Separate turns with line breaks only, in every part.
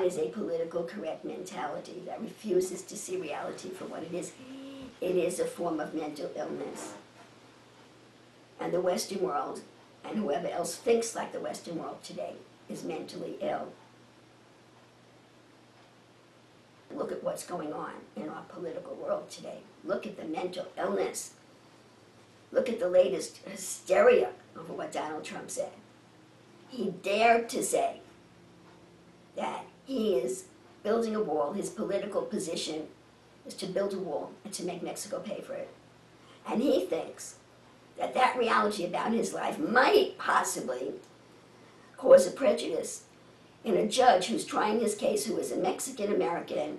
is a political correct mentality that refuses to see reality for what it is. It is a form of mental illness. And the Western world, and whoever else thinks like the Western world today, is mentally ill. Look at what's going on in our political world today. Look at the mental illness. Look at the latest hysteria over what Donald Trump said. He dared to say that he is building a wall. His political position is to build a wall and to make Mexico pay for it. And he thinks that that reality about his life might possibly cause a prejudice in a judge who's trying his case, who is a Mexican-American,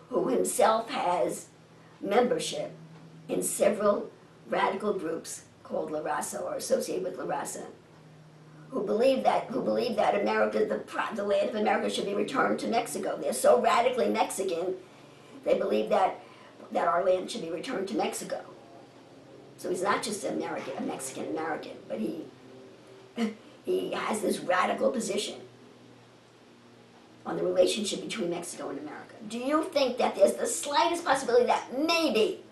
who himself has membership in several radical groups called La Raza, or associated with La Raza, who believe that America, the land of America, should be returned to Mexico. They're so radically Mexican, they believe that our land should be returned to Mexico. So he's not just a Mexican-American, but he has this radical position on the relationship between Mexico and America. Do you think that there's the slightest possibility that maybe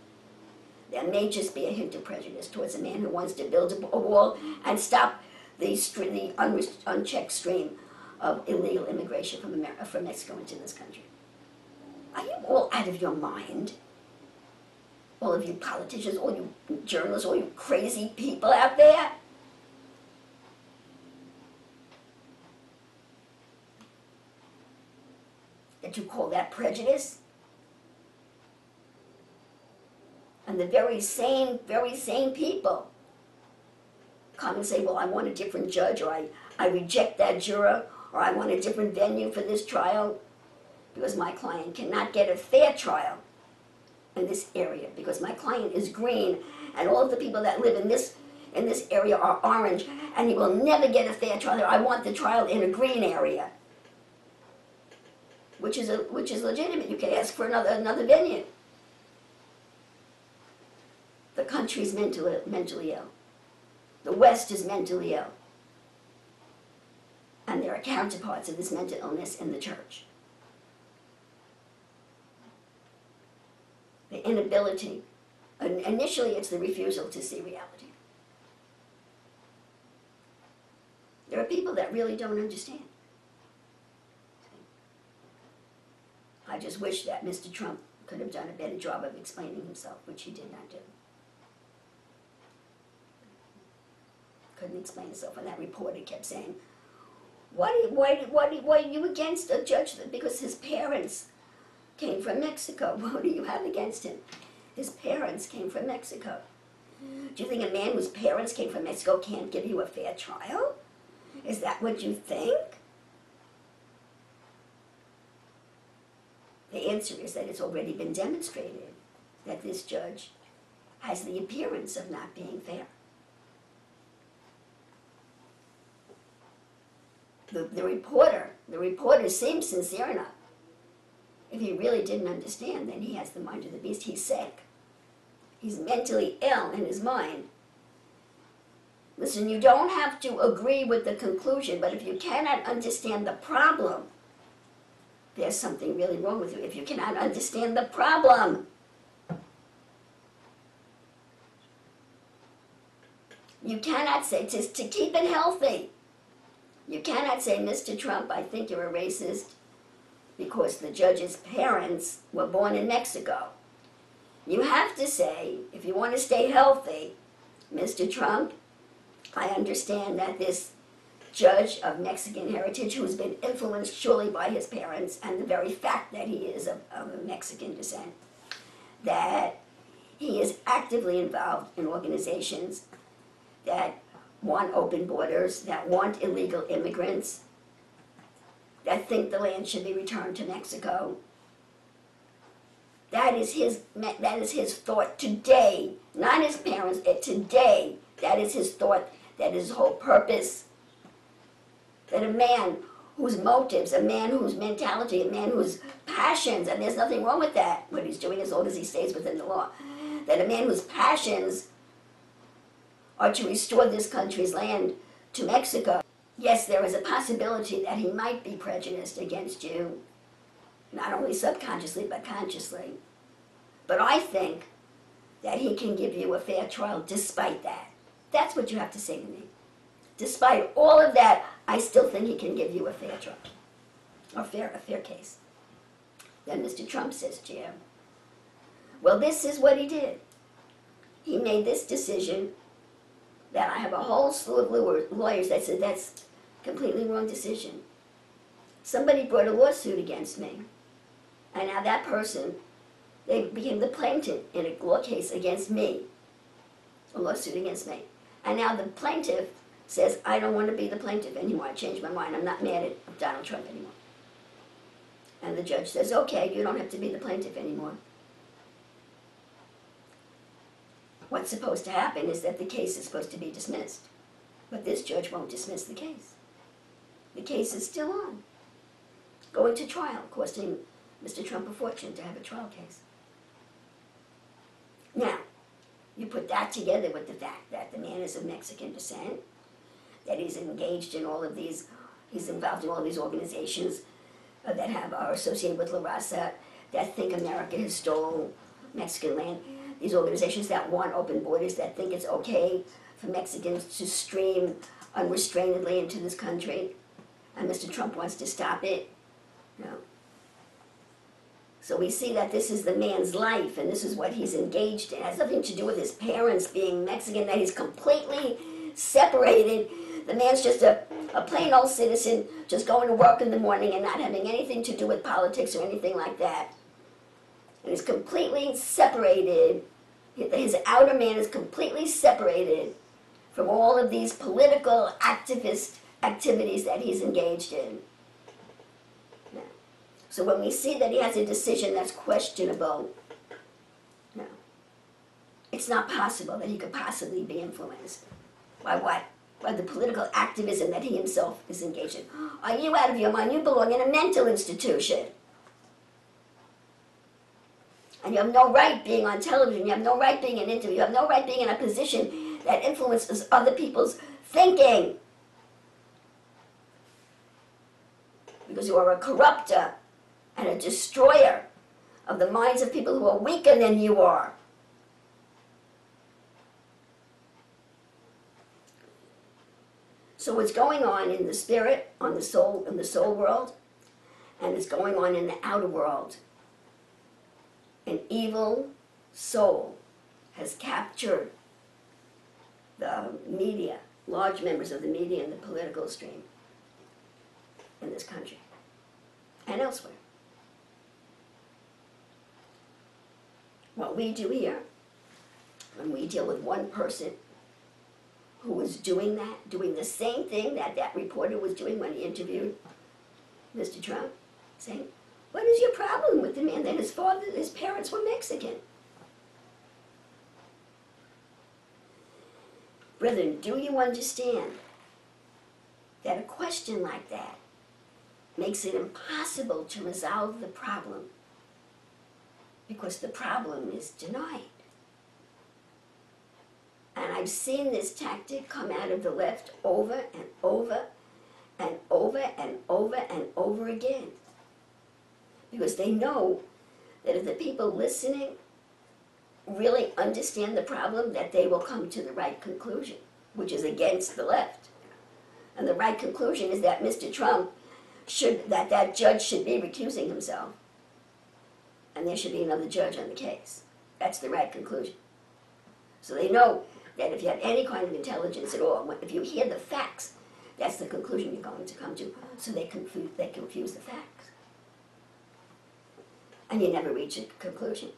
there may just be a hint of prejudice towards a man who wants to build a wall and stop the unchecked stream of illegal immigration from Mexico into this country? Are you all out of your mind? All of you politicians, all you journalists, all you crazy people out there? That you call that prejudice? And the very same people come and say, well, I want a different judge, or I reject that juror, or I want a different venue for this trial, because my client cannot get a fair trial in this area, because my client is green, and all of the people that live in this area are orange, and he will never get a fair trial. I want the trial in a green area, which is legitimate. You can ask for another venue. The country's mentally ill. The West is mentally ill. And there are counterparts of this mental illness in the church. The inability, initially it's the refusal to see reality. There are people that really don't understand. I just wish that Mr. Trump could have done a better job of explaining himself, which he did not do. Couldn't explain himself, and that reporter kept saying, why are you against a judge? Because his parents came from Mexico. What do you have against him? His parents came from Mexico. Do you think a man whose parents came from Mexico can't give you a fair trial? Is that what you think? The answer is that it's already been demonstrated that this judge has the appearance of not being fair. The reporter seems sincere enough. If he really didn't understand, then he has the mind of the beast. He's sick. He's mentally ill in his mind. Listen, you don't have to agree with the conclusion, but if you cannot understand the problem, there's something really wrong with you. If you cannot understand the problem, you cannot say, to keep it healthy, you cannot say, Mr. Trump, I think you're a racist because the judge's parents were born in Mexico. You have to say, if you want to stay healthy, Mr. Trump, I understand that this judge of Mexican heritage, who's been influenced surely by his parents and the very fact that he is of Mexican descent, that he is actively involved in organizations that want open borders, that want illegal immigrants, that think the land should be returned to Mexico. That is his thought today, not his parents. Today, that is his thought. That is his whole purpose. That a man whose motives, a man whose mentality, a man whose passions, and there's nothing wrong with that, what he's doing as long as he stays within the law, that a man whose passions are to restore this country's land to Mexico, yes, there is a possibility that he might be prejudiced against you, not only subconsciously but consciously. But I think that he can give you a fair trial despite that. That's what you have to say to me. Despite all of that, I still think he can give you a fair trial, a fair case. Then Mr. Trump says, Jim, well, this is what he did. He made this decision that I have a whole slew of lawyers that said that's a completely wrong decision. Somebody brought a lawsuit against me, and now that person, they became the plaintiff in a law case against me, a lawsuit against me. And now the plaintiff says, I don't want to be the plaintiff anymore. I changed my mind. I'm not mad at Donald Trump anymore. And the judge says, okay, you don't have to be the plaintiff anymore. What's supposed to happen is that the case is supposed to be dismissed. But this judge won't dismiss the case. The case is still on, going to trial, costing Mr. Trump a fortune to have a trial case. Now, you put that together with the fact that the man is of Mexican descent, that he's engaged in all of these, he's involved in all of these organizations that are associated with La Raza, that think America has stolen Mexican land, these organizations that want open borders, that think it's okay for Mexicans to stream unrestrainedly into this country, and Mr. Trump wants to stop it. No. So we see that this is the man's life, and this is what he's engaged in. It has nothing to do with his parents being Mexican, that he's completely separated. The man's just a plain old citizen, just going to work in the morning and not having anything to do with politics or anything like that. And he's completely separated. His outer man is completely separated from all of these political activist activities that he's engaged in. So when we see that he has a decision that's questionable, no, it's not possible that he could possibly be influenced. By what? By the political activism that he himself is engaged in. Are you out of your mind? You belong in a mental institution. And you have no right being on television. You have no right being in an interview. You have no right being in a position that influences other people's thinking. Because you are a corrupter and a destroyer of the minds of people who are weaker than you are. So what's going on in the spirit, on the soul, in the soul world, and it's going on in the outer world. An evil soul has captured the media, large members of the media and the political stream in this country and elsewhere. What we do here, when we deal with one person who was doing that, doing the same thing that that reporter was doing when he interviewed Mr. Trump, saying, what is your problem with the man that his parents were Mexican? Brethren, do you understand that a question like that makes it impossible to resolve the problem? Because the problem is denied. And I've seen this tactic come out of the left over and over and over and over and over again. Because they know that if the people listening really understand the problem, that they will come to the right conclusion, which is against the left. And the right conclusion is that Mr. Trump that judge should be recusing himself. And there should be another judge on the case. That's the right conclusion. So they know that if you have any kind of intelligence at all, if you hear the facts, that's the conclusion you're going to come to. So they confuse the facts. And you never reach a conclusion.